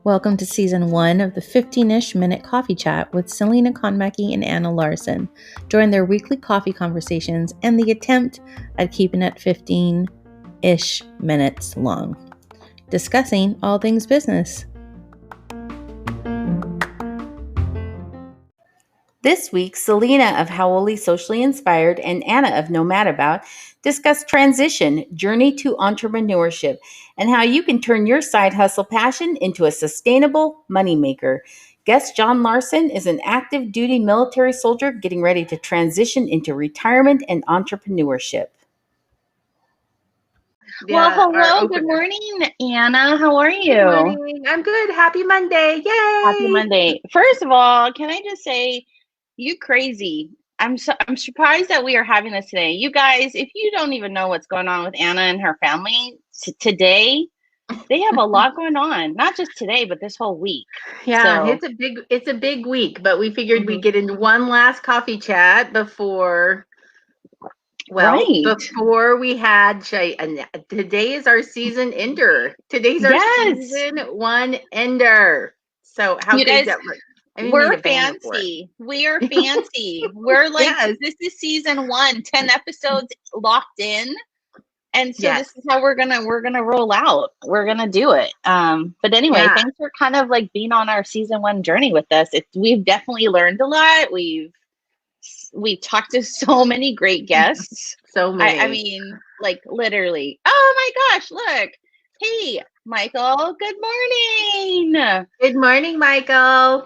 Welcome to Season 1 of the 15-ish minute coffee chat with Selena and Anna Larson during their weekly coffee conversations and the attempt at keeping it 15-ish minutes long, discussing all things business. This week, Selena of Hauoli-Socially Inspired and Anna of NomadAbout discuss transition, journey to entrepreneurship, and how you can turn your side hustle passion into a sustainable moneymaker. Guest John Larson is an active duty military soldier getting ready to transition into retirement and entrepreneurship. Well, hello. Good morning, Anna. How are you? Good morning. I'm good. Happy Monday. Yay. Happy Monday. First of all, can I just say, you crazy. I'm surprised that we are having this today. You guys, if you don't even know what's going on with Anna and her family today, they have a lot going on. Not just today, but this whole week. Yeah, so, it's a big week, but we figured we'd get into one last coffee chat before before we had today is our season ender. Today's our season 1 ender. So how you guys, we're fancy. We are fancy. We're like, This is season 1, 10 episodes locked in. And so this is how we're gonna roll out. We're gonna do it. But anyway, thanks for kind of like being on our season 1 journey with us. We've definitely learned a lot. We've talked to so many great guests. So many. I mean, like literally. Oh my gosh, look. Hey, Michael, good morning. Good morning, Michael.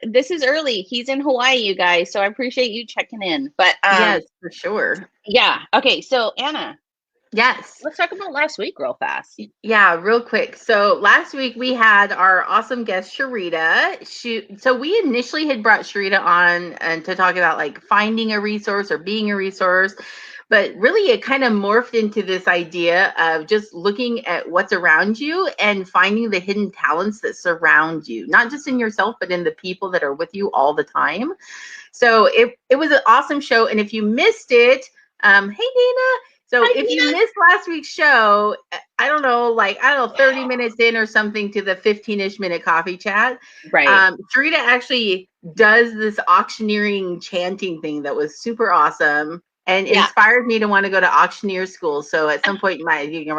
This is early. He's in Hawaii, you guys. So I appreciate you checking in. But yes, for sure. Yeah. Okay. So Anna. Yes. Let's talk about last week real fast. Yeah, real quick. So last week we had our awesome guest, Sharita. So we initially had brought Sharita on and to talk about like finding a resource or being a resource. But really, it kind of morphed into this idea of just looking at what's around you and finding the hidden talents that surround you, not just in yourself, but in the people that are with you all the time. So it was an awesome show. And if you missed it, hey, Dana. So if you missed last week's show, I don't know, 30 minutes in or something to the 15-ish minute coffee chat. Right. Sharita actually does this auctioneering chanting thing that was super awesome. And inspired me to want to go to auctioneer school. So at some point, I may come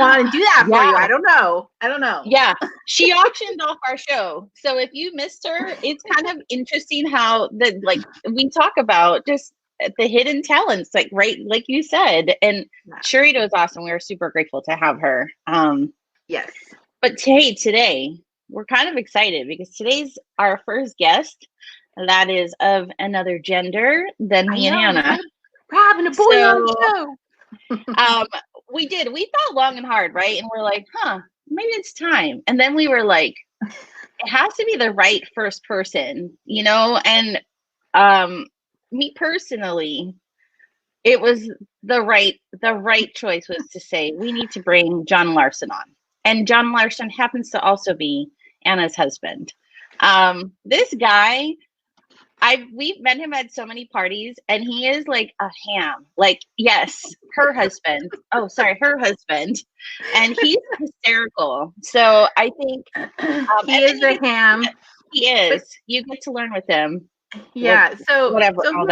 on and do that for you. I don't know. Yeah, she auctioned off our show. So if you missed her, it's kind of interesting how we talk about just the hidden talents, like you said. And Sharita was awesome. We were super grateful to have her. Yes. But today we're kind of excited because today's our first guest. That is of another gender than me and Anna. We're having a boy on the show. We thought long and hard, right? And we're like, maybe it's time. And then we were like, it has to be the right first person, you know? And me personally, it was the right choice was to say, we need to bring John Larson on. And John Larson happens to also be Anna's husband. This guy, we've met him at so many parties, and he is like a ham. Like, yes, her husband. Oh, sorry, her husband, and he's hysterical. So I think he is a ham. He is. You get to learn with him. Yeah. So whatever. So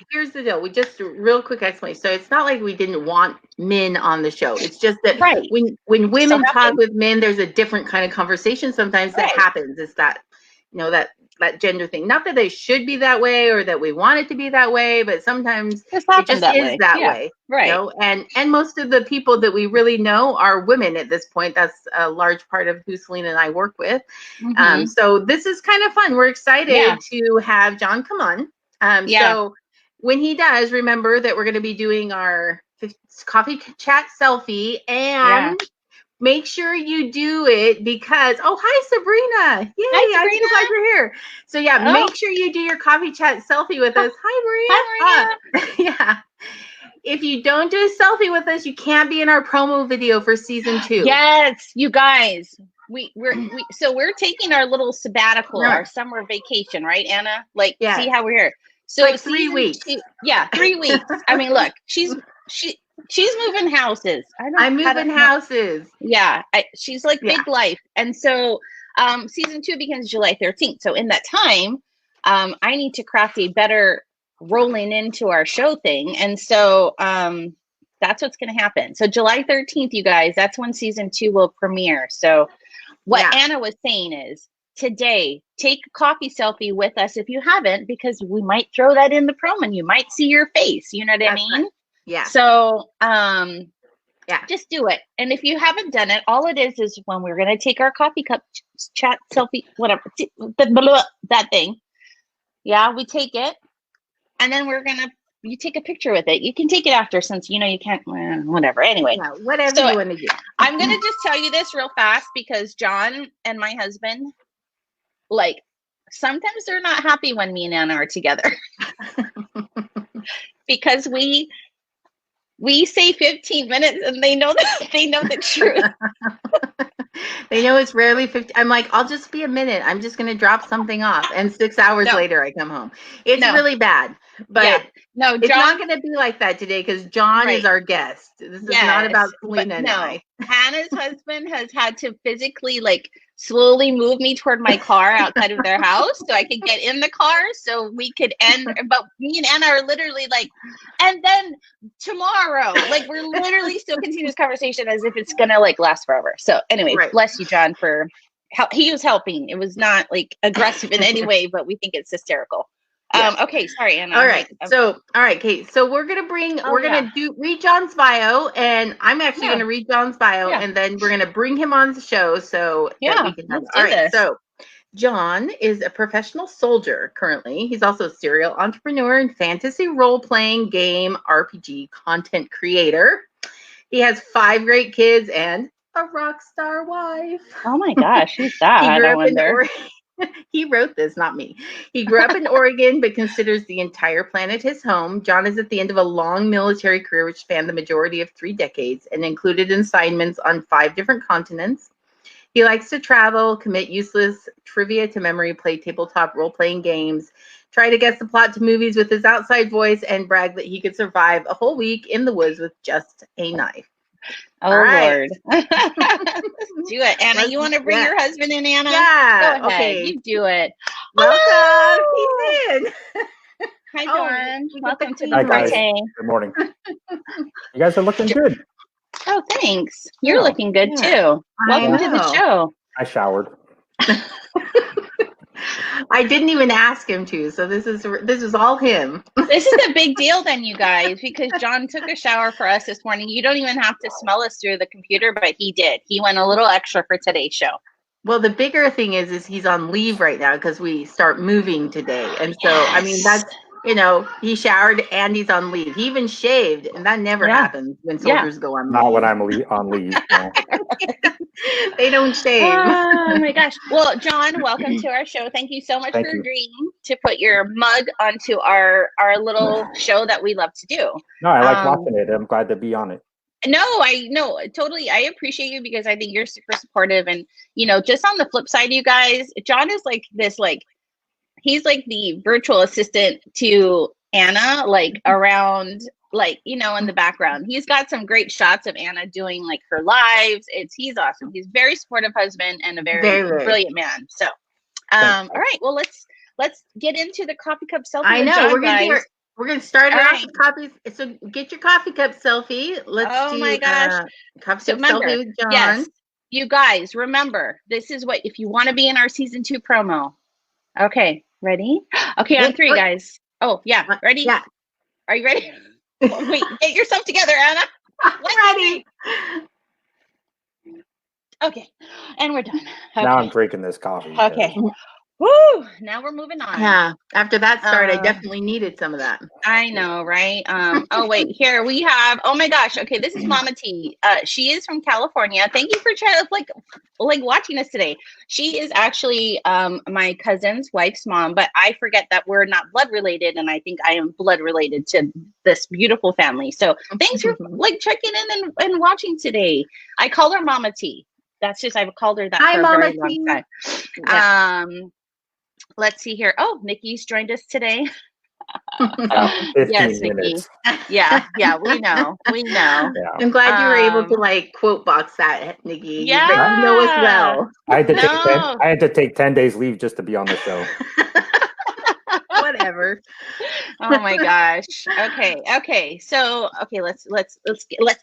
here's the deal. We just real quick explanation. So it's not like we didn't want men on the show. It's just that when women talk with men, there's a different kind of conversation sometimes that happens. It's that that gender thing. Not that they should be that way or that we want it to be that way, but sometimes it just is that way. Right. You know? And most of the people that we really know are women at this point. That's a large part of who Selena and I work with. Mm-hmm. So this is kind of fun. We're excited to have John come on. So when he does, remember that we're going to be doing our coffee chat selfie and make sure you do it because, hi, Sabrina. Yay, hi, Sabrina. I'm so glad you're here. So make sure you do your coffee chat selfie with us. Hi, Maria. If you don't do a selfie with us, you can't be in our promo video for season 2. Yes, you guys. We're taking our little sabbatical, our summer vacation, right, Anna? See how we're here. So like 3 weeks. 3 weeks. I mean, look, she's moving houses. I'm moving houses. Yeah, she's like big life. And so season 2 begins July 13th. So in that time, I need to craft a better rolling into our show thing. And so that's what's going to happen. So July 13th, you guys, that's when season 2 will premiere. So what Anna was saying is, today, take a coffee selfie with us if you haven't, because we might throw that in the promo and you might see your face. You know what I mean? Right. Yeah. So just do it. And if you haven't done it, all it is when we're going to take our coffee cup chat selfie, whatever, that thing. Yeah, we take it. And then you take a picture with it. You can take it after, since you can't, whatever. Anyway, whatever you want to do. I'm going to just tell you this real fast, because John and my husband, like, sometimes they're not happy when me and Anna are together. Because we say 15 minutes and they know the truth. They know it's rarely 50. I'm like, I'll just be a minute. I'm just going to drop something off. And 6 hours later, I come home. It's really bad. But it's not going to be like that today, because John is our guest. This is not about Selena and I. Hannah's husband has had to physically, like, slowly move me toward my car outside of their house so I could get in the car so we could end. But me and Anna are literally like, and then tomorrow, like, we're literally still continuing this conversation as if it's gonna, like, last forever. So anyway, bless you, John, for he was helping. It was not, like, aggressive in any way, but we think it's hysterical. Okay, sorry, Anna. All right. So, Kate. So we're gonna read John's bio, and I'm actually gonna read John's bio, and then we're gonna bring him on the show that we can have. All right. This. So, John is a professional soldier currently. He's also a serial entrepreneur and fantasy role-playing game RPG content creator. He has 5 great kids and a rock star wife. Oh my gosh, who's that? I wonder. He wrote this, not me. He grew up in Oregon, but considers the entire planet his home. John is at the end of a long military career, which spanned the majority of 3 decades and included assignments on 5 different continents. He likes to travel, commit useless trivia to memory, play tabletop role-playing games, try to guess the plot to movies with his outside voice, and brag that he could survive a whole week in the woods with just a knife. Oh, Lord. Let's do it. Anna, you want to bring your husband in, Anna? Yeah. Go ahead. Okay. You do it. Welcome. He's in. Hi, John. Welcome to the party. Good morning. You guys are looking good. Oh, thanks. You're looking good, too. Welcome to the show. I showered. I didn't even ask him to, so this is all him. This is a big deal then, you guys, because John took a shower for us this morning. You don't even have to smell us through the computer, but he did. He went a little extra for today's show. Well, the bigger thing is he's on leave right now because we start moving today. And so, I mean, that's, he showered and he's on leave. He even shaved, and that never happens when soldiers go on leave. Not when I'm on leave. No. They don't shave. Oh my gosh. Well, John, welcome to our show. Thank you so much for agreeing to put your mug onto our little show that we love to do. No, I like watching it. I'm glad to be on it. No, totally. I appreciate you because I think you're super supportive. And, just on the flip side, you guys, John is like this, like, he's like the virtual assistant to Anna, like around, like, in the background. He's got some great shots of Anna doing like her lives. He's awesome. He's a very supportive husband and a very brilliant man. So, all right, well, let's get into the coffee cup selfie. I know John, we're gonna start it off with coffees. So get your coffee cup selfie. Let's do coffee cup selfie with John. Yes, you guys, remember, this is what, if you want to be in our season 2 promo. Okay, ready? Okay, on 3, guys. Oh, yeah, ready? Yeah. Are you ready? Wait, get yourself together, Anna. Ready. Okay, and we're done. Okay. Now I'm drinking this coffee. Okay. Woo! Now we're moving on. Yeah. After that start, I definitely needed some of that. I know, right? Oh wait, here we have. Oh my gosh. Okay, this is Mama T. She is from California. Thank you for like watching us today. She is actually my cousin's wife's mom, but I forget that we're not blood related, and I think I am blood related to this beautiful family. So thanks for like checking in and watching today. I call her Mama T. That's just, I've called her that for a very long time. Yeah. Let's see here. Oh, Nikki's joined us today. 15 Yes, Nikki. minutes. Yeah, we know. Yeah. I'm glad you were able to like quote box that, Nikki. Yeah. You know us well. I had to take No. I had to take 10 days leave just to be on the show. Whatever. Oh my gosh. Okay. So let's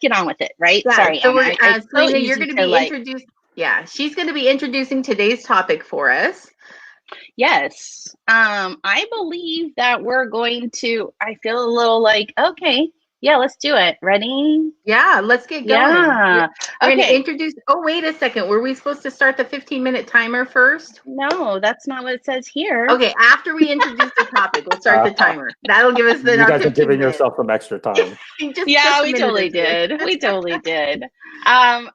get on with it, right? Yeah, Sorry, so Anna. It's so Selena, easy you're going to to be like. introduced. Yeah, she's going to be introducing today's topic for us. Yes. I believe that we're going to. I feel a little like, okay, yeah, let's do it. Ready? Yeah, let's get going. Yeah. We're going to Okay. introduce. Oh, wait a second. Were we supposed to start the 15-minute timer first? No, that's not what it says here. Okay, after we introduce the topic, we'll start the timer. That'll give us You guys are giving yourself some extra time. Yeah, we totally did. We totally did.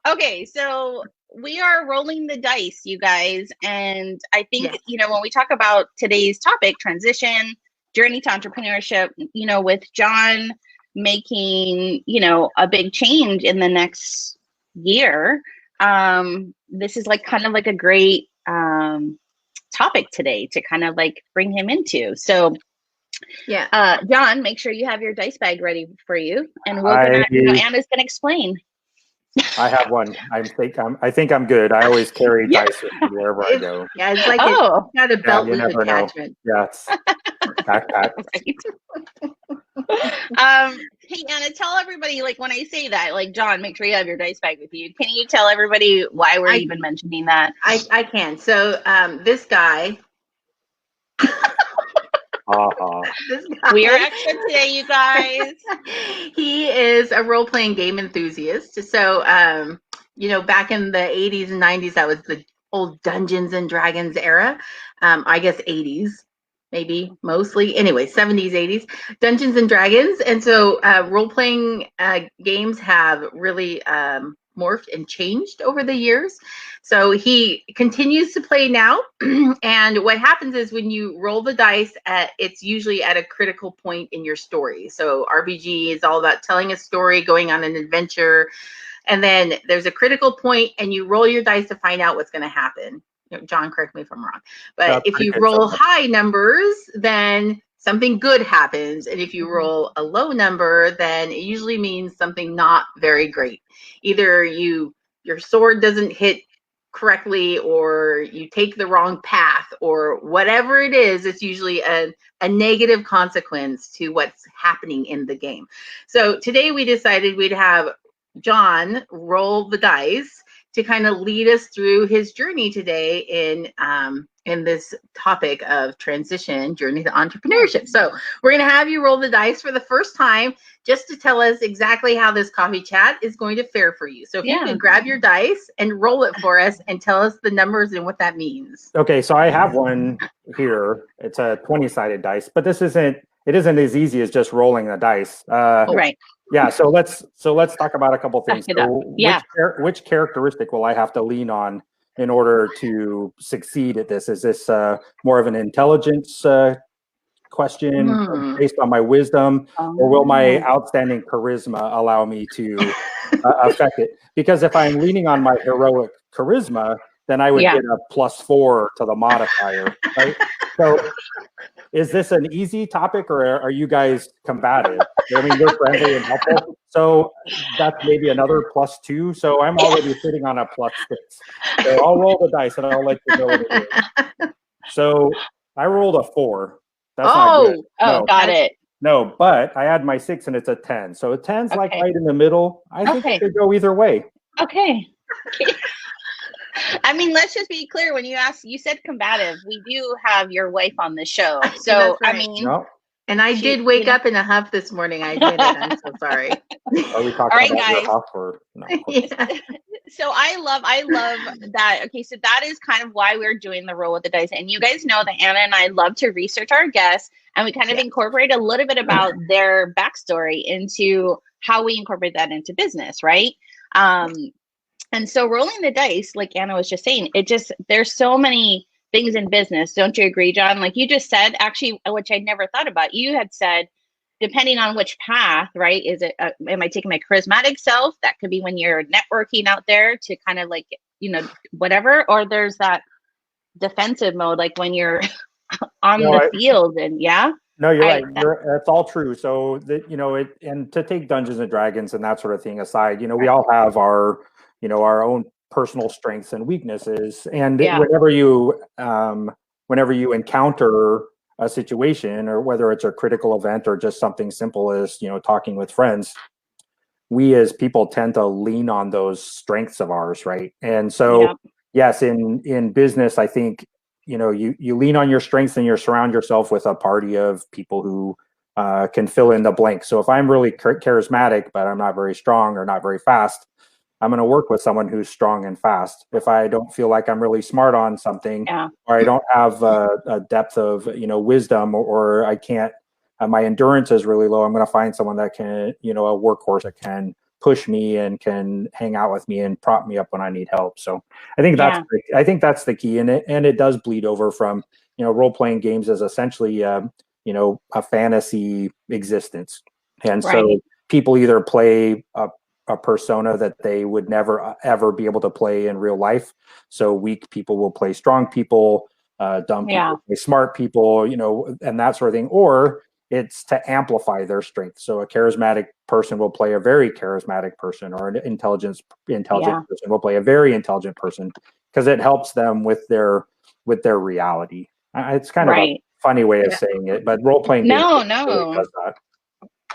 Okay, so we are rolling the dice, you guys. And I think, when we talk about today's topic, transition, journey to entrepreneurship, with John making, a big change in the next year, this is like kind of like a great topic today to kind of like bring him into. So John, make sure you have your dice bag ready for you, and we're gonna Anna's gonna explain. I have one. I think I'm good. I always carry dice with me wherever I go. Yeah, it's like it's got a belt loop attachment. Yeah, it's backpack. Hey Anna, tell everybody, like, when I say that, like, John, make sure you have your dice bag with you. Can you tell everybody why we're even mentioning that? I can. So this guy. We are extra today, you guys. He is a role-playing game enthusiast. So, back in the 80s and 90s, that was the old Dungeons and Dragons era. I guess 80s, maybe mostly. Anyway, 70s, 80s, Dungeons and Dragons. And so role-playing games have really morphed and changed over the years. So he continues to play now. And what happens is when you roll the dice, it's usually at a critical point in your story. So RPG is all about telling a story, going on an adventure. And then there's a critical point and you roll your dice to find out what's going to happen. John, correct me if I'm wrong. But if you roll high numbers, then something good happens. And if you roll a low number, then it usually means something not very great. Either your sword doesn't hit correctly, or you take the wrong path, or whatever it is, it's usually a negative consequence to what's happening in the game. So today we decided we'd have John roll the dice to kind of lead us through his journey today in this topic of transition, journey to entrepreneurship. So we're going to have you roll the dice for the first time just to tell us exactly how this coffee chat is going to fare for you. So if you could grab your dice and roll it for us and tell us the numbers and what that means. Okay, so I have one here. It's a 20-sided dice, but it isn't as easy as just rolling the dice. Right. Yeah, so let's talk about a couple things. So yeah. Which characteristic will I have to lean on in order to succeed at this? Is this more of an intelligence question based on my wisdom, or will my outstanding charisma allow me to affect it? Because if I'm leaning on my heroic charisma, then I would get a +4 to the modifier, right? So is this an easy topic, or are you guys combative? I mean, you're friendly and helpful. So that's maybe another +2. So I'm already sitting on a +6. So I'll roll the dice and I'll let you know what it is. So I rolled a 4. That's not good. No, got it. No, but I add my 6 and it's a 10. So a 10's like right in the middle. I think it could go either way. Okay. I mean, let's just be clear. When you said combative, we do have your wife on the show. So, right. I mean, and I did wake up in a huff this morning. I did it. I'm so sorry. Are we talking about your huff or no? So I love that. Okay, so that is kind of why we're doing the roll with the dice. And you guys know that Anna and I love to research our guests, and we kind of incorporate a little bit about their backstory into how we incorporate that into business, right? And so rolling the dice, like Anna was just saying, there's so many things in business. Don't you agree, John? Like you just said, actually, which I never thought about, you had said, depending on which path, right? Is it, am I taking my charismatic self? That could be when you're networking out there to kind of like, whatever. Or there's that defensive mode, like when you're on the field and No, you're right. That's all true. So and to take Dungeons and Dragons and that sort of thing aside, we all have our own personal strengths and weaknesses. And whenever you encounter a situation, or whether it's a critical event or just something simple as, talking with friends, we as people tend to lean on those strengths of ours, right? And so, yes, in business, I think, you lean on your strengths and you surround yourself with a party of people who can fill in the blank. So if I'm really charismatic, but I'm not very strong or not very fast, I'm going to work with someone who's strong and fast. If I don't feel like I'm really smart on something, or I don't have a depth of, wisdom, or I can't, my endurance is really low, I'm going to find someone that can, a workhorse that can push me and can hang out with me and prop me up when I need help. So I think that's the key. And it does bleed over from, role-playing games as essentially, a fantasy existence. And so people either play a persona that they would never ever be able to play in real life. So weak people will play strong people, dumb people play smart people, and that sort of thing. Or it's to amplify their strength. So a charismatic person will play a very charismatic person, or an intelligent person will play a very intelligent person, because it helps them with their reality. It's kind of a funny way of saying it, but role-playing games really does that.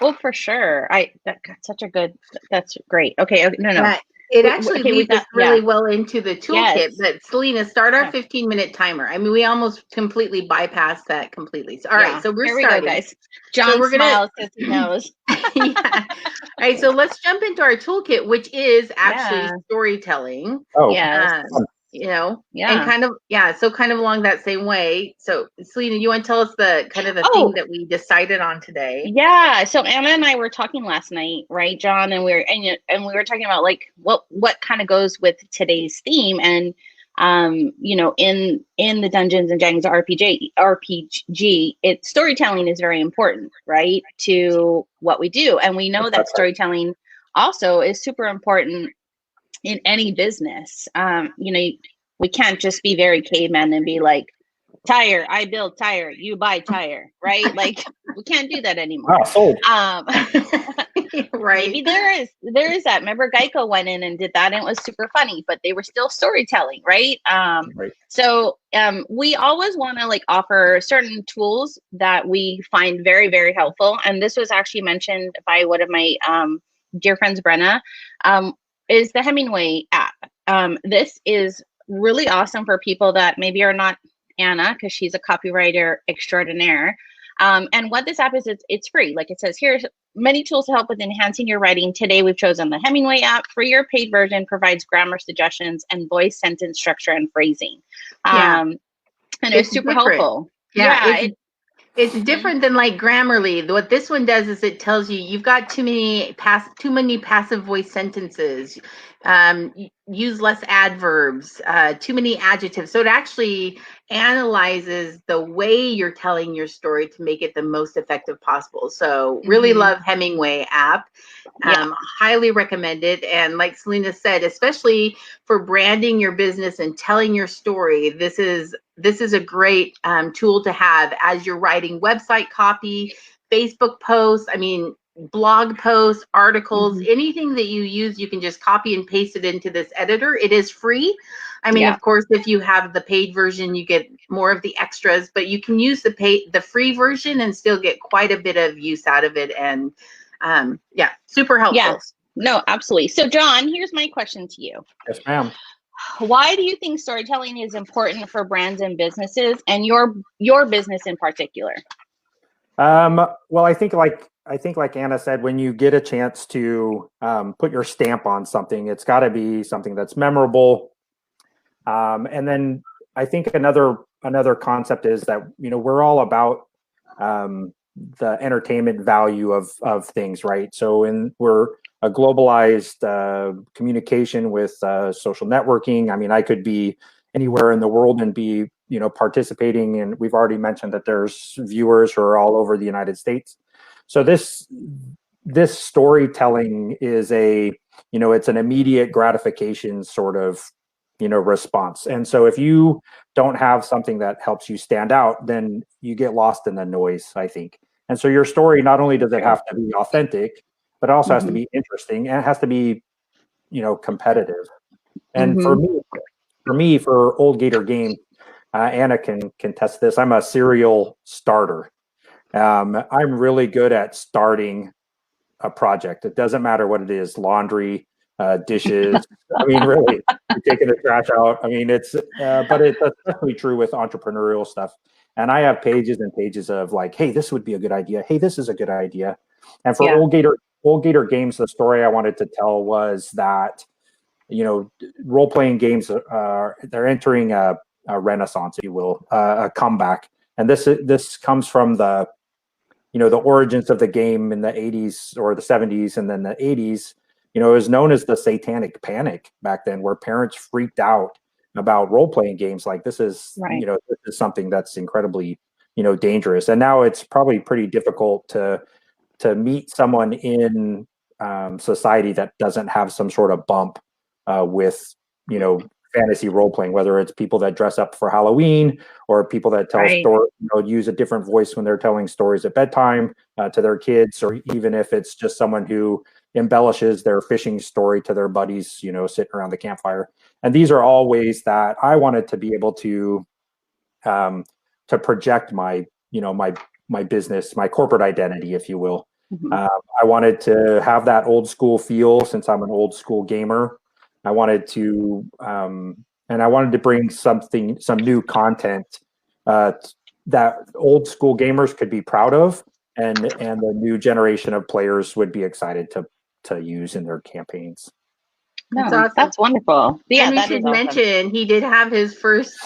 Well, for sure. That's great. Okay. No. It actually leads us really well into the toolkit. But Selena, start our 15-minute timer. I mean, we almost completely bypassed that completely. So, all right, so we're starting. Go, guys. John smiles because he knows. All right, so let's jump into our toolkit, which is actually storytelling. Oh, and kind of along that same way. So Selena, you want to tell us the thing that we decided on today? Yeah. So Anna and I were talking last night, right, John? And we were talking about like what kind of goes with today's theme. And in the Dungeons and Dragons RPG, storytelling is very important, right, to what we do. And we know that storytelling also is super important in any business. We can't just be very cavemen and be like, tire, I build tire, you buy tire, right? Like, we can't do that anymore. Right. Maybe there is that. Remember, Geico went in and did that, and it was super funny, but they were still storytelling, right? So we always want to offer certain tools that we find very, very helpful. And this was actually mentioned by one of my dear friends, Brenna, is the Hemingway app. This is really awesome for people that maybe are not Anna, because she's a copywriter extraordinaire. And what this app is, it's free. Like it says, here's many tools to help with enhancing your writing. Today, we've chosen the Hemingway app. Free or paid version provides grammar suggestions and voice sentence structure and phrasing. And it's super helpful. It's different than like Grammarly. What this one does is it tells you you've got too many passive voice sentences. Use less adverbs, too many adjectives. So it actually analyzes the way you're telling your story to make it the most effective possible. So really love Hemingway app. Highly recommend it. And like Selena said, especially for branding your business and telling your story, this is a great tool to have as you're writing website copy, Facebook posts. I mean, blog posts, articles, anything that you use, you can just copy and paste it into this editor. It is free. I mean, of course, if you have the paid version, you get more of the extras, but you can use the free version and still get quite a bit of use out of it. And super helpful. Yeah, no, absolutely. So John, here's my question to you. Yes, ma'am. Why do you think storytelling is important for brands and businesses, and your business in particular? Well, I think like Anna said, when you get a chance to put your stamp on something, it's got to be something that's memorable. And then I think another concept is that, we're all about the entertainment value of things, right? So we're a globalized communication with social networking. I mean, I could be anywhere in the world and be, participating, and we've already mentioned that there's viewers who are all over the United States. So this storytelling is it's an immediate gratification sort of response. And so if you don't have something that helps you stand out, then you get lost in the noise, I think. And so your story, not only does it have to be authentic, but it also has to be interesting, and it has to be, competitive. And for Old Gator Game, Anna can test this. I'm a serial starter. I'm really good at starting a project. It doesn't matter what it is, laundry, dishes. I mean, really, taking the trash out. I mean, but it's especially true with entrepreneurial stuff. And I have pages and pages of like, hey, this would be a good idea. Hey, this is a good idea. And for Old Gator Games, the story I wanted to tell was that, role-playing games they're entering a renaissance, if you will, a comeback. And this comes from the origins of the game in the 80s or the 70s and then the 80s. It was known as the satanic panic back then, where parents freaked out about role-playing games. Like, this is, this is something that's incredibly, dangerous. And now it's probably pretty difficult to meet someone in society that doesn't have some sort of bump with, fantasy role playing, whether it's people that dress up for Halloween or people that tell stories, use a different voice when they're telling stories at bedtime to their kids, or even if it's just someone who embellishes their fishing story to their buddies, sitting around the campfire. And these are all ways that I wanted to be able to project my business, my corporate identity, if you will. I wanted to have that old school feel, since I'm an old school gamer. I wanted to, and I wanted to bring some new content that old school gamers could be proud of, and the new generation of players would be excited to use in their campaigns. That's awesome. That's wonderful. Yeah, and we should mention he did have his first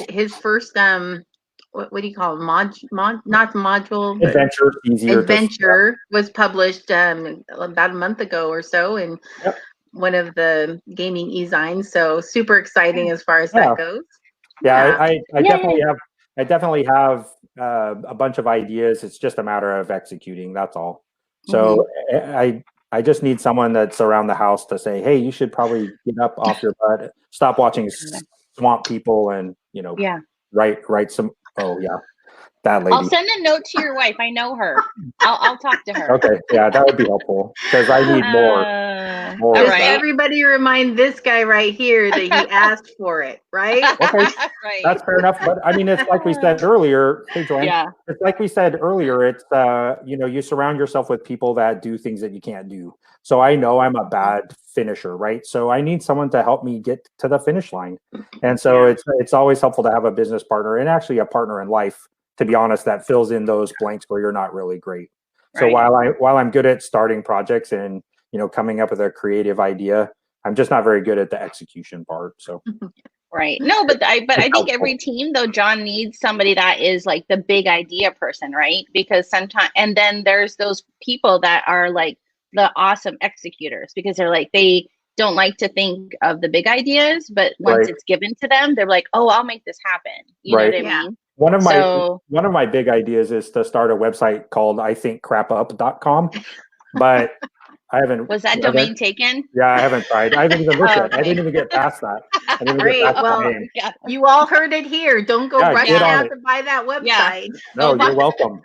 what do you call it? Not module. Adventure. Adventure was published about a month ago or so, and one of the gaming e-zines. So super exciting as far as that goes. Yeah, I definitely have a bunch of ideas. It's just a matter of executing. That's all. So I just need someone that's around the house to say, hey, you should probably get up off your butt, stop watching Swamp People, and write some. Oh yeah, that lady. I'll send a note to your wife. I know her. I'll talk to her. Okay, yeah, that would be helpful, because I need more. Just everybody remind this guy right here that he asked for it, right? Okay, that's fair enough. But I mean, it's like we said earlier. Hey, Joanne. It's like we said earlier. It's you surround yourself with people that do things that you can't do. So I know I'm a bad finisher, right? So I need someone to help me get to the finish line. And so it's always helpful to have a business partner, and actually a partner in life, to be honest, that fills in those blanks where you're not really great. So while I'm good at starting projects and coming up with a creative idea, I'm just not very good at the execution part. So no, but I think every team though, John, needs somebody that is like the big idea person, right? Because sometimes, and then there's those people that are like the awesome executors, because they're like, they don't like to think of the big ideas, but once it's given to them, they're like, oh, I'll make this happen. You know what I mean? One of my big ideas is to start a website called ithinkcrapup.com, but I haven't. Was that domain taken? Yeah, I haven't tried. I haven't even looked at it. I didn't even get past that. Great. Well, you all heard it here. Don't go rushing out to buy that website. No, you're welcome.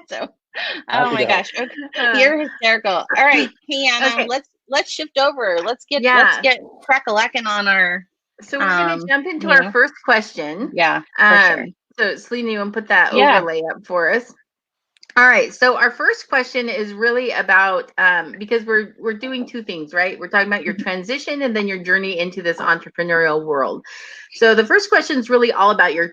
So, oh my gosh, you're hysterical. All right, hey Anna, let's shift over. Let's get crack-a-lacking on our. So we're going to jump into our first question. Yeah, for sure. So Selena, you want to put that overlay up for us? All right. So our first question is really about because we're doing two things, right? We're talking about your transition and then your journey into this entrepreneurial world. So the first question is really all about your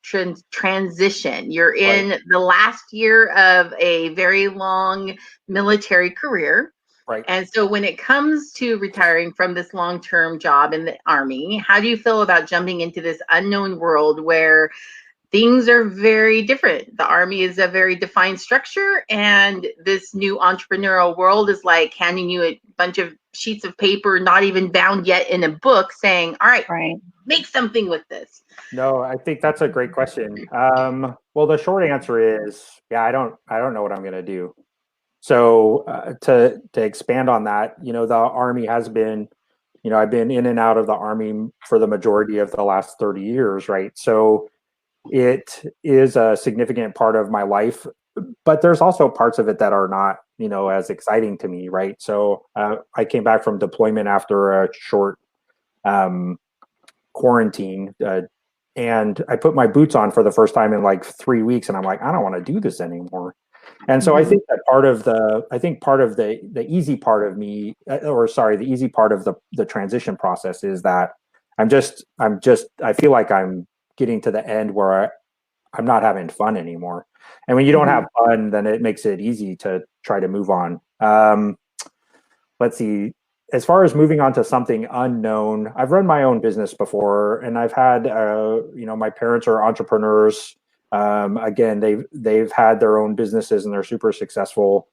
transition. You're in the last year of a very long military career. Right. And so when it comes to retiring from this long-term job in the Army, how do you feel about jumping into this unknown world where things are very different? The Army is a very defined structure, and this new entrepreneurial world is like handing you a bunch of sheets of paper, not even bound yet in a book, saying, all right, make something with this. No, I think that's a great question. Well, the short answer is, I don't know what I'm going to do. So to expand on that, the Army has been, I've been in and out of the Army for the majority of the last 30 years, right? So it is a significant part of my life, but there's also parts of it that are not, as exciting to me, right? So I came back from deployment after a short quarantine, and I put my boots on for the first time in like 3 weeks, and I'm like, I don't want to do this anymore. And so I think that part of the easy part of me, the easy part of the transition process is that I feel like I'm getting to the end where I'm not having fun anymore. And when you don't have fun, then it makes it easy to try to move on. Let's see. As far as moving on to something unknown, I've run my own business before, and I've had, my parents are entrepreneurs. Again, they've had their own businesses and they're super successful.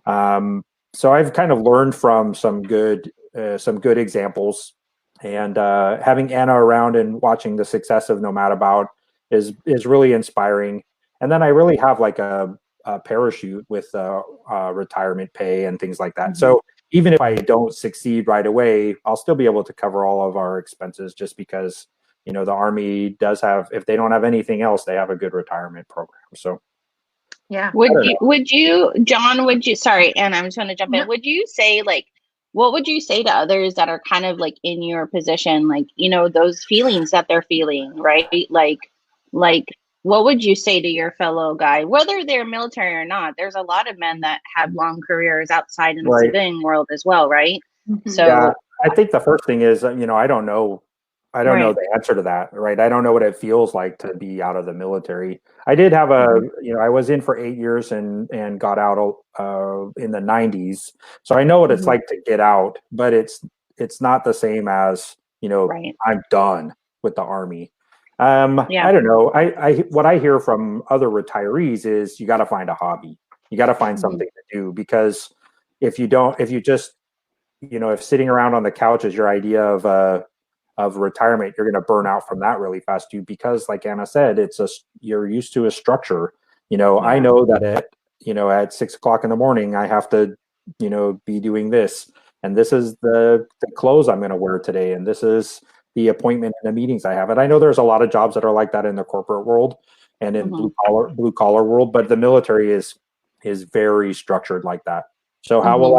So I've kind of learned from some good examples, and having Anna around and watching the success of NomadAbout is really inspiring. And then I really have like a parachute with retirement pay and things like that. So even if I don't succeed right away, I'll still be able to cover all of our expenses, just because, the Army does have, if they don't have anything else, they have a good retirement program. So, yeah. Would you, John, sorry, Anna, I'm just going to jump in. Would you say, like, what would you say to others that are kind of like in your position, like, those feelings that they're feeling, right? Like, what would you say to your fellow guy, whether they're military or not? There's a lot of men that have long careers outside in the civilian world as well, right? So yeah, I think the first thing is, I don't know the answer to that, right? I don't know what it feels like to be out of the military. I did have I was in for 8 years and got out in the 90s. So I know what it's like to get out, but it's not the same as, I'm done with the Army. I don't know. What I hear from other retirees is you got to find a hobby. You got to find something to do, because if sitting around on the couch is your idea of retirement, you're going to burn out from that really fast too, because like Anna said, you're used to a structure. I know that at 6 o'clock in the morning, I have to, be doing this, and this is the clothes I'm going to wear today, and this is the appointment and the meetings I have. And I know there's a lot of jobs that are like that in the corporate world and in blue collar world, but the military is very structured like that. So how will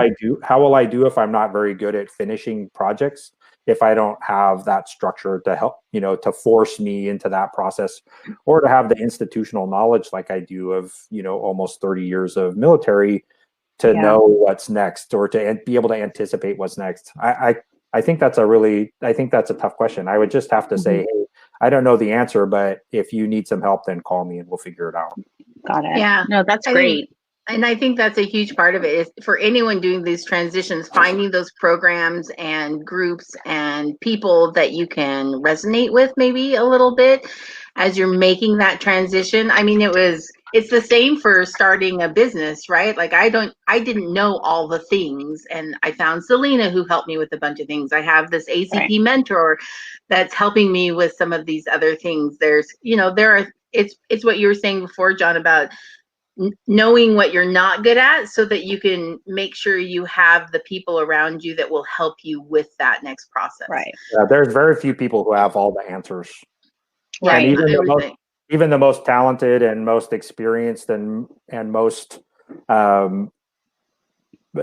I do if I'm not very good at finishing projects, if I don't have that structure to help, to force me into that process, or to have the institutional knowledge like I do of, almost 30 years of military to know what's next, or to be able to anticipate what's next? I think that's a tough question. I would just have to say, hey, I don't know the answer, but if you need some help, then call me and we'll figure it out. Got it. Yeah. No, that's great. And I think that's a huge part of it, is for anyone doing these transitions, finding those programs and groups and people that you can resonate with maybe a little bit as you're making that transition. I mean, it's the same for starting a business, right? Like I didn't know all the things, and I found Selena, who helped me with a bunch of things. I have this ACP mentor that's helping me with some of these other things. It's what you were saying before, John, about knowing what you're not good at, so that you can make sure you have the people around you that will help you with that next process. Right. Yeah, there's very few people who have all the answers. Right. And even the most talented and most experienced and most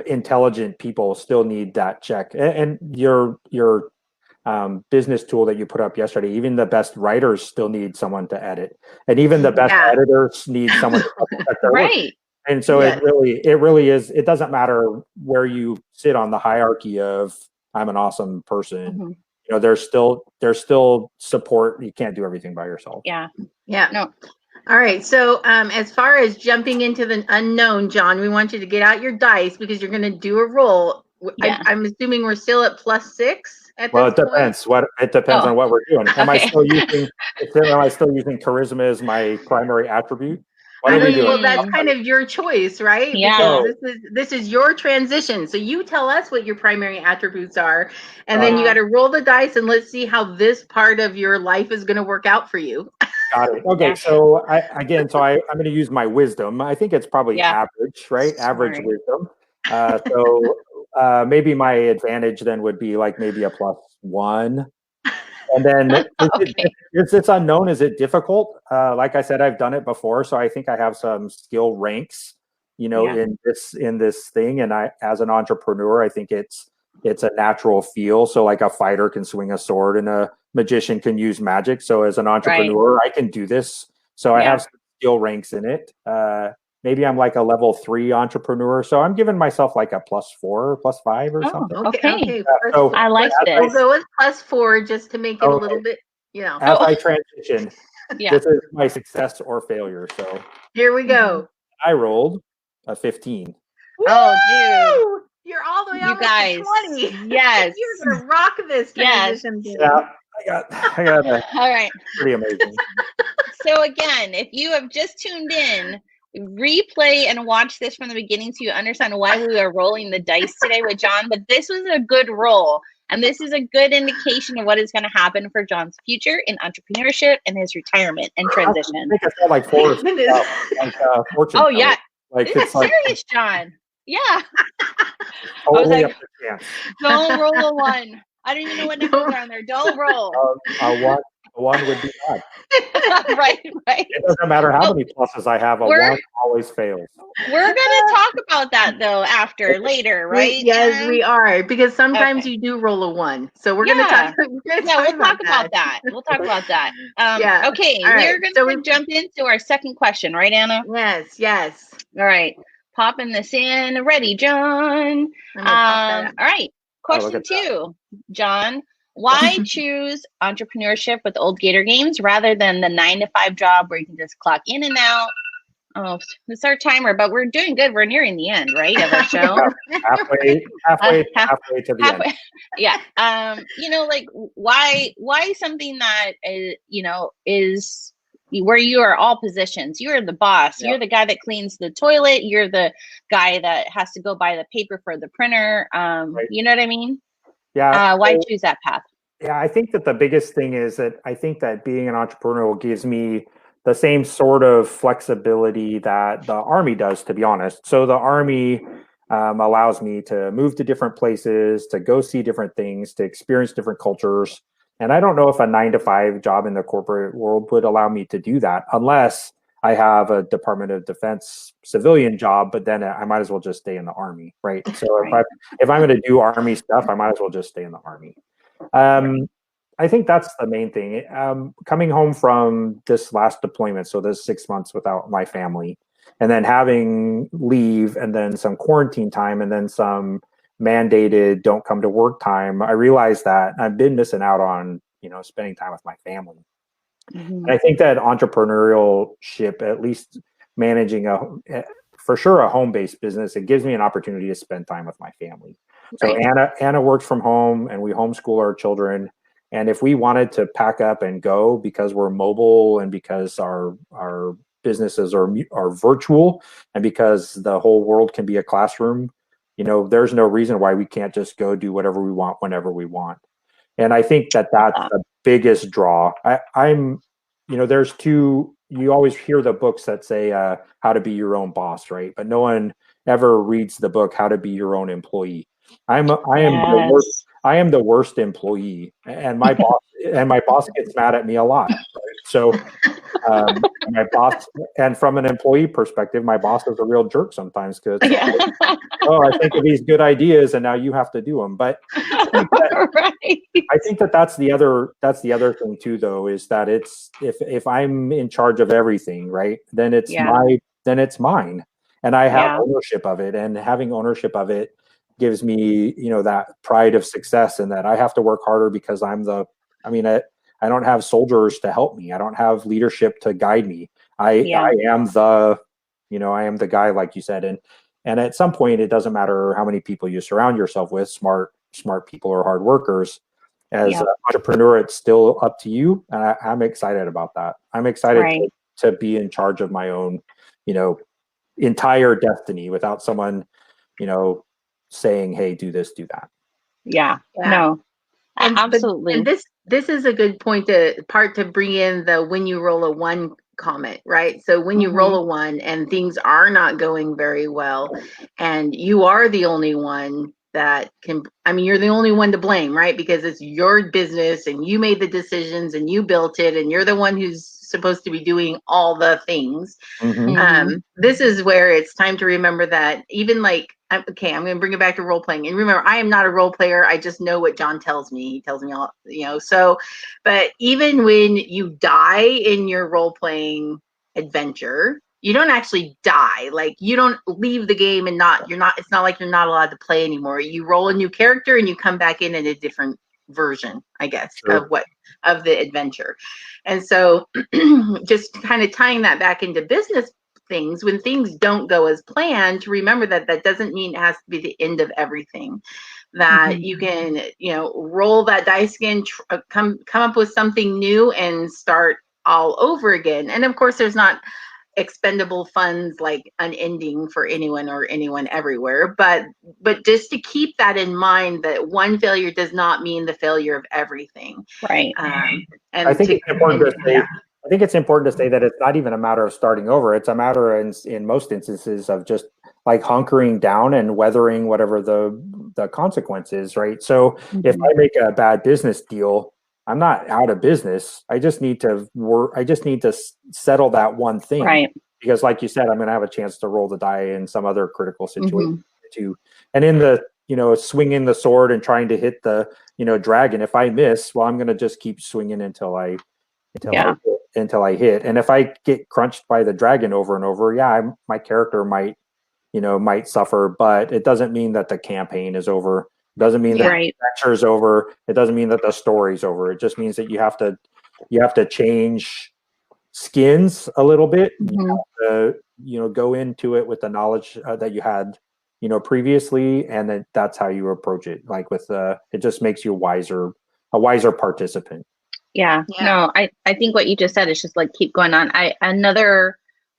intelligent people still need that check. And your business tool that you put up yesterday, even the best writers still need someone to edit, and even the best editors need someone to check their work. And so it really is. It doesn't matter where you sit on the hierarchy of I'm an awesome person. There's still support. You can't do everything by yourself. Yeah. No. All right. So as far as jumping into the unknown, John, we want you to get out your dice, because you're going to do a roll. I'm assuming we're still at +6. Well, it depends. It depends on what we're doing. Am I still using charisma as my primary attribute? What are we doing? Well, that's kind of your choice, right? Yeah. Because this is your transition. So you tell us what your primary attributes are, and then you got to roll the dice, and let's see how this part of your life is going to work out for you. Got it. Okay. So I'm going to use my wisdom. I think it's probably average, right? Average wisdom. So maybe my advantage then would be like maybe a +1. And then it's unknown. Is it difficult? Like I said, I've done it before, so I think I have some skill ranks, in this thing. And I, as an entrepreneur, I think it's a natural feel. So like a fighter can swing a sword and a magician can use magic. So as an entrepreneur, I can do this. So I have some skill ranks in it. Maybe I'm like a level 3 entrepreneur. So I'm giving myself like a +4, +5 or something. Okay. So I like this. We'll go with +4 just to make it a little bit, As I transition, this is my success or failure. So here we go. I rolled a 15. Oh, dude. You're all the way You guys, to 20. Yes. You're going to rock this transition. Yeah, I got all right. Pretty amazing. So again, if you have just tuned in, replay and watch this from the beginning so you understand why we are rolling the dice today with John. But this was a good roll, and this is a good indication of what is going to happen for John's future in entrepreneurship and his retirement and transition. I think I felt like fortune. Oh yeah, like it's serious, John. Yeah. Totally I was like, don't roll a 1. I don't even know what numbers are on there. Don't roll. A one would be bad. right. It doesn't matter how many pluses I have. A 1 always fails. We're gonna talk about that though later, right? Yes, we are, because sometimes you do roll a 1. So we're gonna talk. We'll talk about that. We'll talk about that. Okay, we're gonna jump into our second question, right, Anna? Yes. All right, popping this in. Ready, John? All right. Question 2, John. Why choose entrepreneurship with Old Gator Games rather than the 9-to-5 job where you can just clock in and out? Oh, it's our timer, but we're doing good. We're nearing the end, right, of our show? halfway to the end. Yeah. Like why something that is where you are all positions. You are the boss. You're the guy that cleans the toilet. You're the guy that has to go buy the paper for the printer. You know what I mean? Yeah. Why choose that path? Yeah, I think that the biggest thing is that I think that being an entrepreneur gives me the same sort of flexibility that the Army does, to be honest. So the Army allows me to move to different places, to go see different things, to experience different cultures. And I don't know if a 9-to-5 job in the corporate world would allow me to do that unless I have a Department of Defense civilian job, but then I might as well just stay in the Army, right? So if I'm going to do Army stuff, I might as well just stay in the Army. I think that's the main thing. Coming home from this last deployment, so this 6 months without my family, and then having leave, and then some quarantine time, and then some mandated don't come to work time, I realized that I've been missing out on, spending time with my family. Mm-hmm. And I think that entrepreneurship, at least managing for sure a home-based business, it gives me an opportunity to spend time with my family. So Anna works from home, and we homeschool our children. And if we wanted to pack up and go because we're mobile and because our businesses are virtual and because the whole world can be a classroom, there's no reason why we can't just go do whatever we want whenever we want. And I think that that's the biggest draw. There's two. You always hear the books that say how to be your own boss, right? But no one ever reads the book How to Be Your Own Employee. I am the worst employee, and my boss gets mad at me a lot. Right? So my boss, and from an employee perspective, my boss is a real jerk sometimes because I think of these good ideas and now you have to do them. But I think that's the other thing too, though, is that it's if I'm in charge of everything, right, then it's mine, and I have ownership of it, and having ownership of it gives me, that pride of success, and that I have to work harder because I don't have soldiers to help me. I don't have leadership to guide me. I am the guy, like you said. And at some point, it doesn't matter how many people you surround yourself with, smart people or hard workers. As an entrepreneur, it's still up to you. And I'm excited about that. I'm excited to be in charge of my own, entire destiny without someone, saying, hey, do this, do that. No, absolutely. And this is a good part to bring in the when you roll a 1 comment, right? So when you roll a 1 and things are not going very well, and you are the only one that can, I mean, you're the only one to blame, right? Because it's your business and you made the decisions and you built it and you're the one who's supposed to be doing all the things. This is where it's time to remember that even like, okay, I'm going to bring it back to role playing. And remember, I am not a role player. I just know what John tells me. He tells me all, you know, so, but even when you die in your role playing adventure, you don't actually die. Like, you don't leave the game and it's not like you're not allowed to play anymore. You roll a new character and you come back in a different version, I guess, of the adventure. And so just kind of tying that back into business things, when things don't go as planned, to remember that that doesn't mean it has to be the end of everything. That you can, you know, roll that dice again, come up with something new and start all over again. And of course, there's not expendable funds like unending for anyone or anyone everywhere, but just to keep that in mind, that one failure does not mean the failure of everything, right? And I think it's important to say, I think it's important to say that it's not even a matter of starting over. It's a matter in most instances of just like hunkering down and weathering whatever the consequence is, right? So if I make a bad business deal, I'm not out of business. I just need to work. I just need to settle that one thing, right? Because, like you said, I'm going to have a chance to roll the die in some other critical situation too. And in the, you know, swinging the sword and trying to hit the, you know, dragon. If I miss, well, I'm going to just keep swinging until I hit. And if I get crunched by the dragon over and over, my character might suffer, but it doesn't mean that the campaign is over. It doesn't mean that the adventure is over. It doesn't mean that the story's over. It just means that you have to change skins a little bit. You have to, go into it with the knowledge that you had, previously, and then that's how you approach it. Like it just makes you a wiser participant. Yeah. No, I think what you just said is just like keep going on.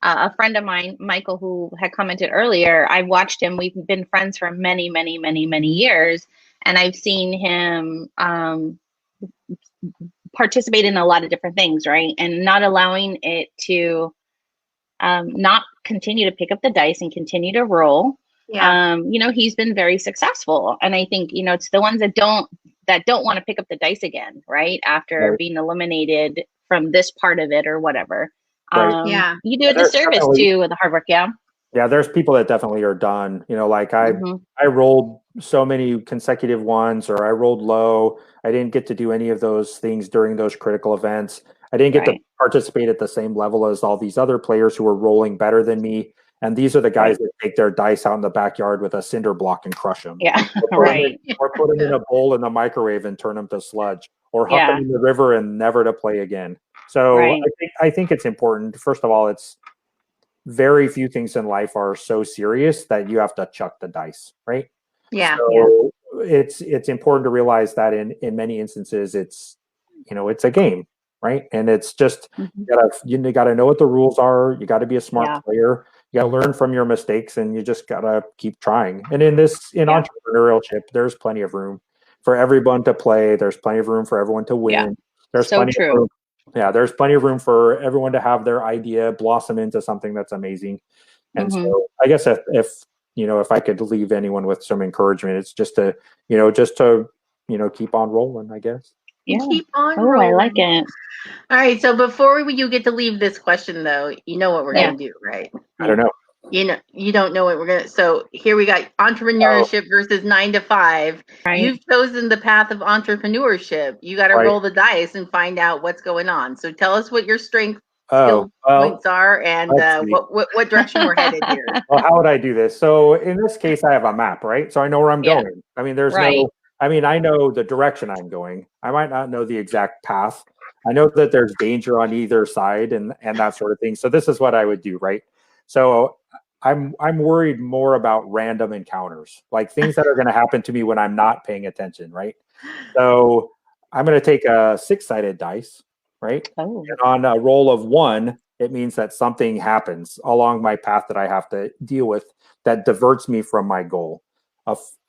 A friend of mine, Michael, who had commented earlier, I watched him. We've been friends for many, many, many, many years. And I've seen him participate in a lot of different things, right? And not allowing it to not continue to pick up the dice and continue to roll. Yeah. He's been very successful. And I think, it's the ones that don't want to pick up the dice again, right? After being eliminated from this part of it or whatever. Right. You do a disservice to the hard work. Yeah, there's people that definitely are done. Like I rolled so many consecutive ones, or I rolled low. I didn't get to do any of those things during those critical events. I didn't get to participate at the same level as all these other players who were rolling better than me. And these are the guys that take their dice out in the backyard with a cinder block and crush them. Yeah, or put them in a bowl in the microwave and turn them to sludge, or huck them in the river and never to play again. So I think it's important. First of all, it's very few things in life are so serious that you have to chuck the dice, right? Yeah. So it's important to realize that in many instances it's a game, right? And it's just you gotta know what the rules are. You got to be a smart player. You got to learn from your mistakes, and you just gotta keep trying. And in entrepreneurship, there's plenty of room for everyone to play. There's plenty of room for everyone to win. Yeah. There's plenty of room. Yeah, there's plenty of room for everyone to have their idea blossom into something that's amazing. And so I guess if I could leave anyone with some encouragement, it's just to keep on rolling, I guess. Yeah. Keep on rolling. I like it. All right. So before you get to leave this question, though, you know what we're going to do, right? I don't know. You don't know what we're going to. So here we got entrepreneurship versus 9 to 5. Right. You've chosen the path of entrepreneurship. You got to roll the dice and find out what's going on. So tell us what your strength points are, and what direction we're headed here. Well, how would I do this? So in this case, I have a map, right? So I know where I'm going. I mean, I know the direction I'm going. I might not know the exact path. I know that there's danger on either side and that sort of thing. So this is what I would do, right? So I'm worried more about random encounters, like things that are going to happen to me when I'm not paying attention, right? So I'm going to take a 6-sided dice, right? Oh. And on a roll of 1, it means that something happens along my path that I have to deal with that diverts me from my goal.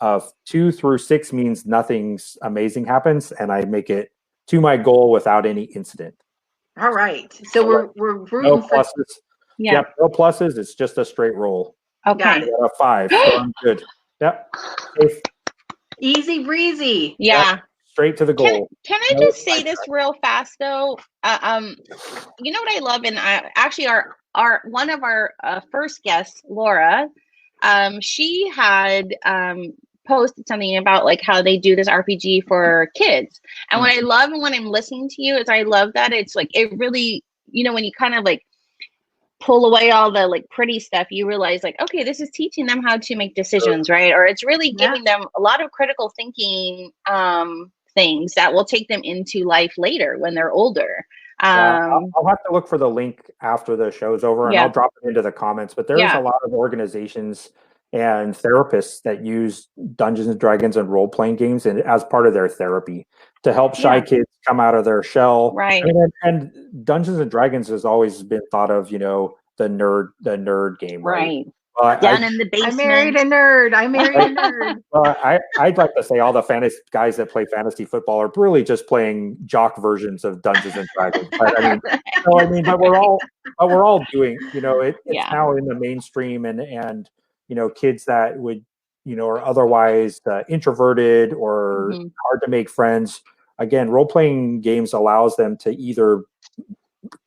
Of 2 through 6 means nothing's amazing happens, and I make it to my goal without any incident. All right. So we're rooting no pluses. Yep, no pluses. It's just a straight roll. Okay. A 5. So I'm good. Yep. Easy breezy. Yeah. Straight to the goal. Can I just say this real fast though? You know what I love, and actually our one of our first guests, Laura, she had posted something about like how they do this RPG for kids. And what I love and when I'm listening to you is I love that it's like it really, you know, when you kind of like pull away all the like pretty stuff, you realize like, okay, this is teaching them how to make decisions, right? Or it's really giving them a lot of critical thinking things that will take them into life later when they're older. I'll have to look for the link after the show's over, and I'll drop it into the comments. But there's a lot of organizations and therapists that use Dungeons and Dragons and role-playing games and as part of their therapy to help shy kids come out of their shell. Right. And Dungeons and Dragons has always been thought of, you know, the nerd game, right? Down in the basement. I married a nerd. Well, I'd like to say all the fantasy guys that play fantasy football are really just playing jock versions of Dungeons and Dragons. But but we're all doing, you know, it's now in the mainstream, and you know, kids that would, you know, are otherwise introverted or hard to make friends. Again, role-playing games allows them to either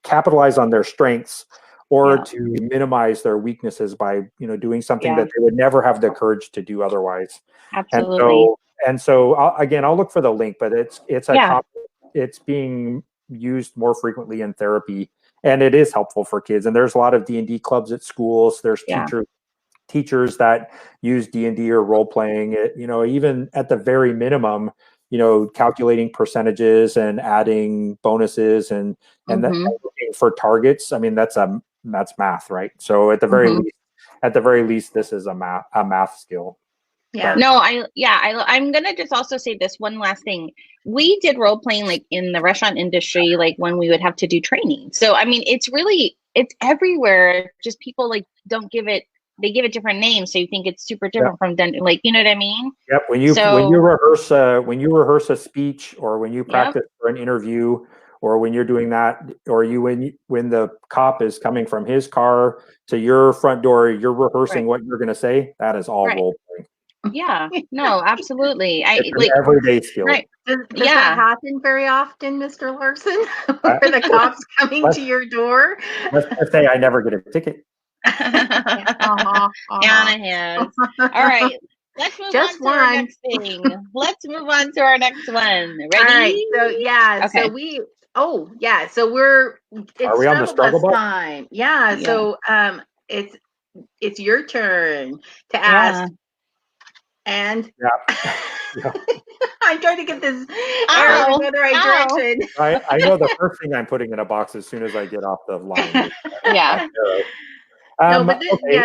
capitalize on their strengths or to minimize their weaknesses by, you know, doing something that they would never have the courage to do otherwise. Absolutely. And so I'll look for the link, but it's being used more frequently in therapy, and it is helpful for kids. And there's a lot of D&D clubs at schools. There's teachers that use D&D or role playing. You know, even at the very minimum, you know, calculating percentages and adding bonuses and looking for targets. I mean, that's math, right? So at the very least, this is a math skill. Yeah. No, I'm gonna just also say this one last thing. We did role playing like in the restaurant industry, like when we would have to do training. So I mean, it's everywhere. Just people like don't give it. They give it different names, so you think it's super different from like, you know what I mean? Yep. When you rehearse a speech, or when you practice for an interview, or when you're doing that, or when the cop is coming from his car to your front door, you're rehearsing what you're going to say. That is all role playing. Yeah. No, absolutely. It's an everyday skill. Right. Does that happen very often, Mr. Larson? Where the cops coming to your door? Let's say I never get a ticket. Anna has. All right. Let's move on to our next thing. Let's move on to our next one. Ready? All right. So we're Are we on the struggle bus? Time. Yeah. So it's your turn to ask. And I'm trying to get this arrow in the right direction. I know the first thing I'm putting in a box as soon as I get off the line.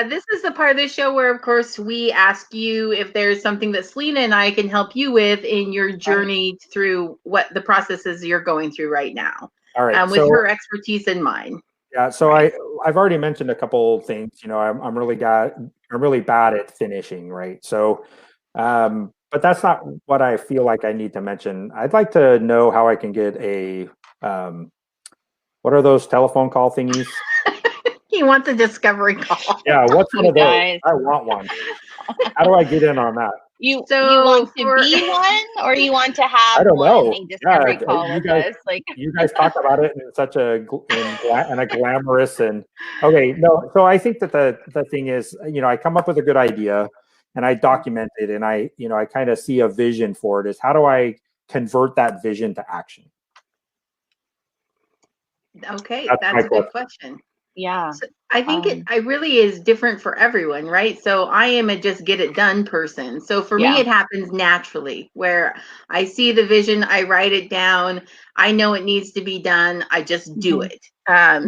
This is the part of the show where, of course, we ask you if there's something that Selena and I can help you with in your journey through what the processes you're going through right now. All right, with her expertise in mind. Yeah, so I've already mentioned a couple things. You know, I'm really bad at finishing, right? So, but that's not what I feel like I need to mention. I'd like to know how I can get a what are those telephone call thingies? He wants a discovery call. Yeah, what's one of those? I want one. How do I get in on that? You want to be one, or you want to have a discovery call with us? Like you guys talk about it in such a glamorous and no. So I think that the thing is, you know, I come up with a good idea and I document it, and I kind of see a vision for it. Is how do I convert that vision to action? Okay, that's a good question. Yeah. So I think it really is different for everyone, right? So I am a just get it done person. So for me, it happens naturally where I see the vision, I write it down, I know it needs to be done, I just do it.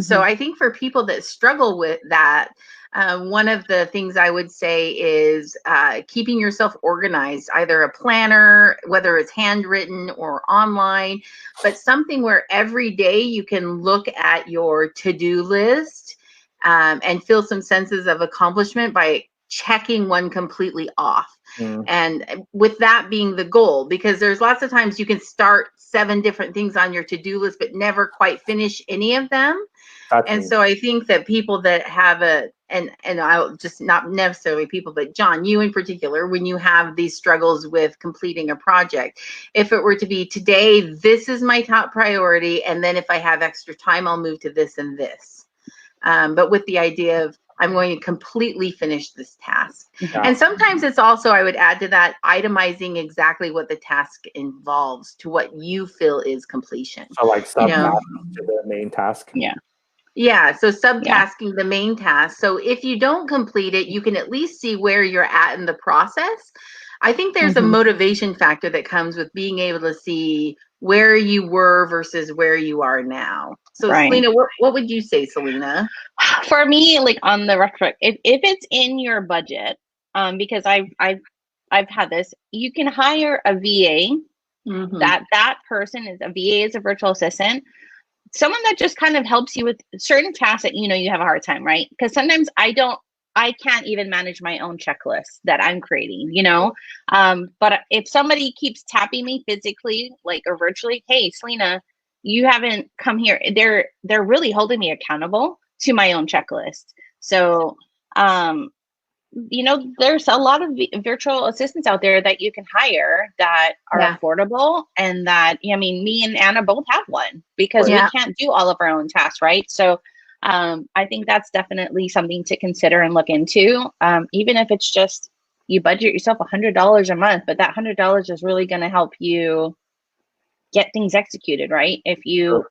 So I think for people that struggle with that, one of the things I would say is keeping yourself organized, either a planner, whether it's handwritten or online, but something where every day you can look at your to-do list and feel some senses of accomplishment by checking one completely off. And with that being the goal, because there's lots of times you can start 7 different things on your to-do list, but never quite finish any of them. And so I think that people that have and I'll just not necessarily people, but John, you in particular, when you have these struggles with completing a project, if it were to be today, this is my top priority. And then if I have extra time, I'll move to this and this. But with the idea of, I'm going to completely finish this task. And sometimes it's also, I would add to that, itemizing exactly what the task involves to what you feel is completion. So like subtasking to the main task. Yeah, so subtasking the main task. So if you don't complete it, you can at least see where you're at in the process. I think there's a motivation factor that comes with being able to see where you were versus where you are now. So Selena, what would you say, Selena? For me, like on the retro, if it's in your budget, because I've had this, you can hire a VA. That person is a VA, is a virtual assistant. Someone that just kind of helps you with certain tasks that, you have a hard time, right? Because sometimes I can't even manage my own checklist that I'm creating, but if somebody keeps tapping me physically, like, or virtually, hey, Selena, you haven't come here. They're really holding me accountable to my own checklist. So, there's a lot of virtual assistants out there that you can hire that are affordable, and that, me and Anna both have one because we can't do all of our own tasks, right? So I think that's definitely something to consider and look into, even if it's just you budget yourself $100 a month, but that $100 is really going to help you get things executed, right? If you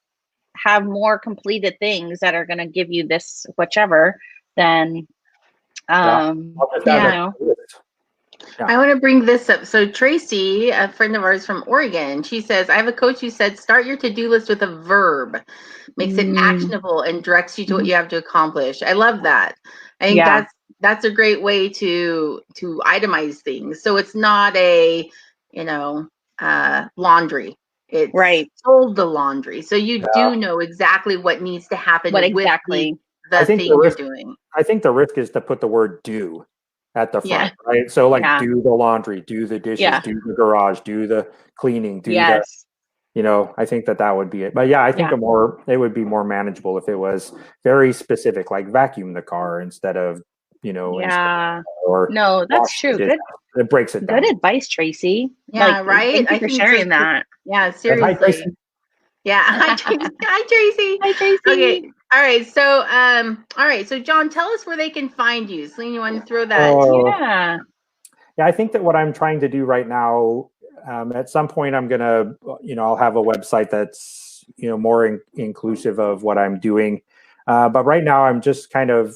have more completed things that are going to give you this whichever, then I want to bring this up. So Tracy, a friend of ours from Oregon, she says, I have a coach who said, start your to-do list with a verb, makes it actionable and directs you to what you have to accomplish. I love that. I think that's a great way to itemize things. So it's not a, laundry. It's sold the laundry. So you do know exactly what needs to happen with the thing you're doing. I think the risk is to put the word do at the front, right? So like do the laundry, do the dishes, do the garage, do the cleaning, do the, I think that would be it. But I think it would be more manageable if it was very specific, like vacuum the car instead of, or no, that's true. Good. It breaks it down. Good advice, Tracy. Right. Thank you for sharing that. Yeah, seriously. Hi, Tracy. Hi, Tracy. Hi, Tracy. Okay. All right. So John, tell us where they can find you. Selena, you want to throw that? Yeah, I think that what I'm trying to do right now, at some point I'm going to, I'll have a website that's, more inclusive of what I'm doing. But right now I'm just kind of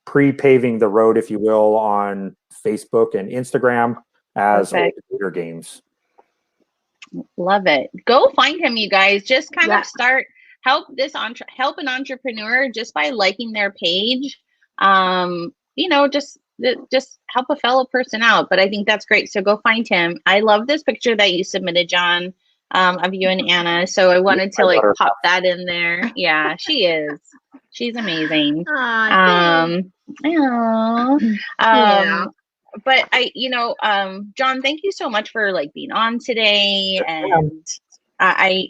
pre-paving the road, if you will, on Facebook and Instagram as Motivator Games. Love it. Go find him, you guys. Just kind of start, help an entrepreneur just by liking their page. Just help a fellow person out. But I think that's great. So go find him. I love this picture that you submitted, John, of you and Anna. So I wanted to pop that in there. Yeah, she is. She's amazing. But John, thank you so much for being on today. And I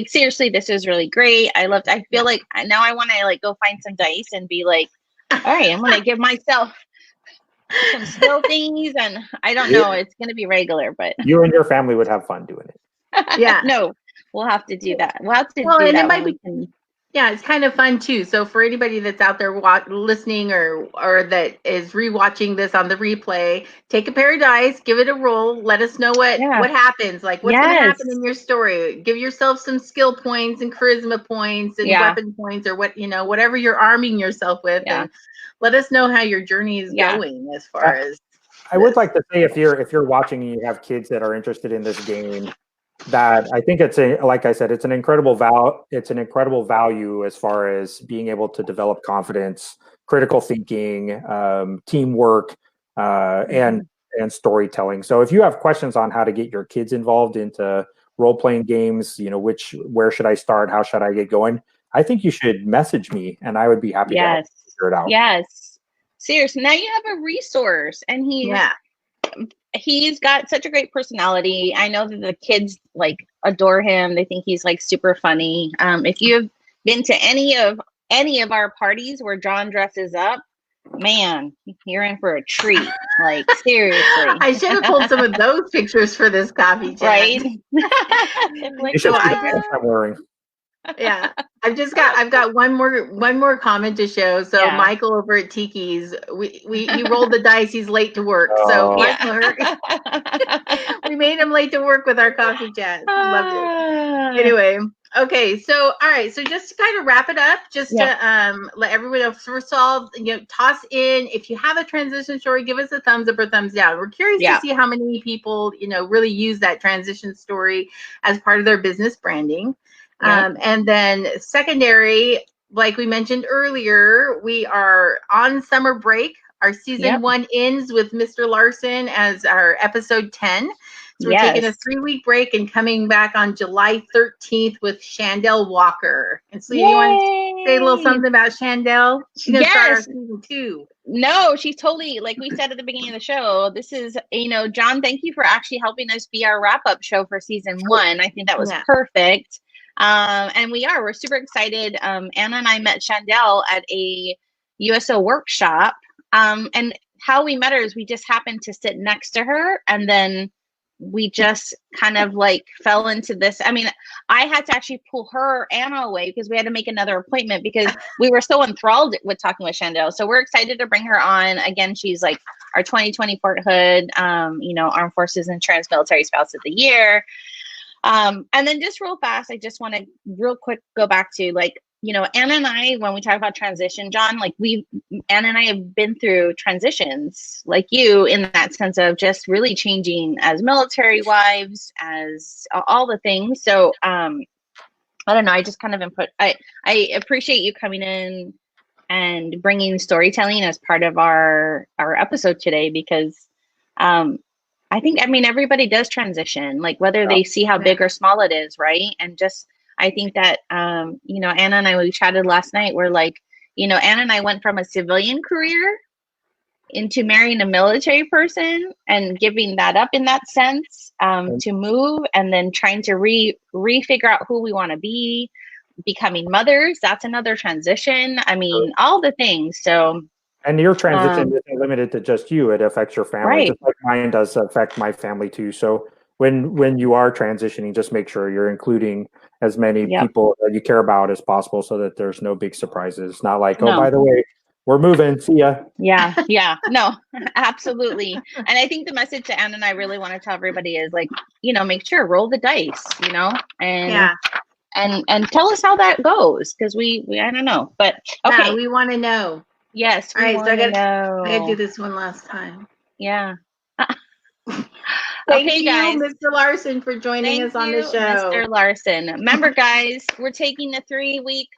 seriously, this is really great. I feel like now I want to go find some dice and be like, all right, I'm going to give myself some skill things. And I don't know, it's going to be regular, but you and your family would have fun doing it. No, we'll have to do that. We'll have to do that when we can. Yeah, it's kind of fun too. So for anybody that's out there listening or that is rewatching this on the replay, take a pair of dice, give it a roll, let us know what happens. What's going to happen in your story. Give yourself some skill points and charisma points and weapon points, or whatever you're arming yourself with. And let us know how your journey is going as far as. I would like to say, if you're watching and you have kids that are interested in this game, that I think like I said, it's an incredible value as far as being able to develop confidence, critical thinking, teamwork, and storytelling. So if you have questions on how to get your kids involved into role-playing games, where should I start? How should I get going? I think you should message me and I would be happy to figure it out. Yes. seriously, now you have a resource, and he's got such a great personality. I know that the kids like adore him. They think he's like super funny. If you've been to any of our parties where John dresses up, man, you're in for a treat. Like, seriously. I should have pulled some of those pictures for this coffee chat. Right? Like, you should see the pants I'm wearing. Yeah, I've got one more comment to show. So Michael over at Tiki's, he rolled the dice. He's late to work. So Michael, we made him late to work with our coffee chat. Loved it. Anyway, okay. So all right. So just to kind of wrap it up, just to let everyone know. First of all, toss in, if you have a transition story, give us a thumbs up or thumbs down. We're curious to see how many people really use that transition story as part of their business branding. And then secondary, like we mentioned earlier, we are on summer break. Our season 1 ends with Mr. Larson as our episode 10. So we're taking a 3-week break and coming back on July 13th with Chandel Walker. And so you want to say a little something about Chandel? She's going to start our season 2. No, she's totally, like we said at the beginning of the show, this is, John, thank you for actually helping us be our wrap-up show for season 1. I think that was perfect. And we're super excited. Anna and I met Chandel at a USO workshop. And how we met her is we just happened to sit next to her, and then we just kind of like fell into this. I mean, I had to actually pull Anna away because we had to make another appointment because we were so enthralled with talking with Chandel. So we're excited to bring her on. Again, she's like our 2020 Fort Hood, Armed Forces and Trans Military Spouse of the Year. And then just real fast, I just want to real quick go back to Anna and I, when we talk about transition, John, Anna and I have been through transitions like you, in that sense of just really changing as military wives, as all the things. So I don't know, I just kind of I appreciate you coming in and bringing storytelling as part of our episode today, because I think, everybody does transition, like whether they see how big or small it is, right? And just, I think that, Anna and I, we chatted last night, we're like, Anna and I went from a civilian career into marrying a military person and giving that up in that sense, to move, and then trying to refigure out who we want to be, becoming mothers. That's another transition. All the things. So. And your transition isn't limited to just you; it affects your family, right. just like mine does affect my family too. So when you are transitioning, just make sure you're including as many people that you care about as possible, so that there's no big surprises. Not like, oh, by the way, we're moving. See ya. Yeah. No, absolutely. And I think the message to Anna and I really want to tell everybody is make sure, roll the dice, and tell us how that goes, because we I don't know, but okay, we want to know. Yes. All right, so I gotta do this one last time. Yeah. Thank you, guys. Mr. Larson, for joining us on the show. Mr. Larson. Remember, guys, we're taking a 3-week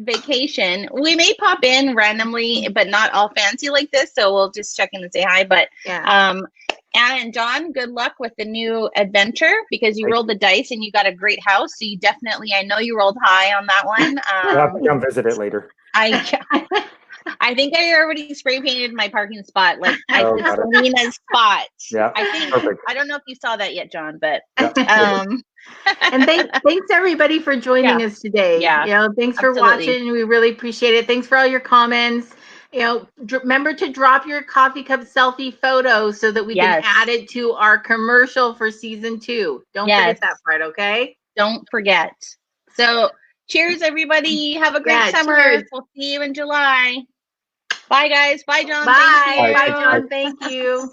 vacation. We may pop in randomly, but not all fancy like this. So we'll just check in and say hi. But Anna and John, good luck with the new adventure, because you rolled the dice and you got a great house. So you definitely, I know you rolled high on that one. We'll have to come visit it later. I think I already spray painted my parking spot, like Selena's spot. Yeah, I think. Perfect. I don't know if you saw that yet, John, but and thanks everybody for joining us today. Yeah, thanks for watching. We really appreciate it. Thanks for all your comments. Remember to drop your coffee cup selfie photo so that we can add it to our commercial for season 2. Don't forget that part, okay? Don't forget. So. Cheers, everybody. Have a great summer. Cheers. We'll see you in July. Bye, guys. Bye, John. Bye. Bye, John. Thank you.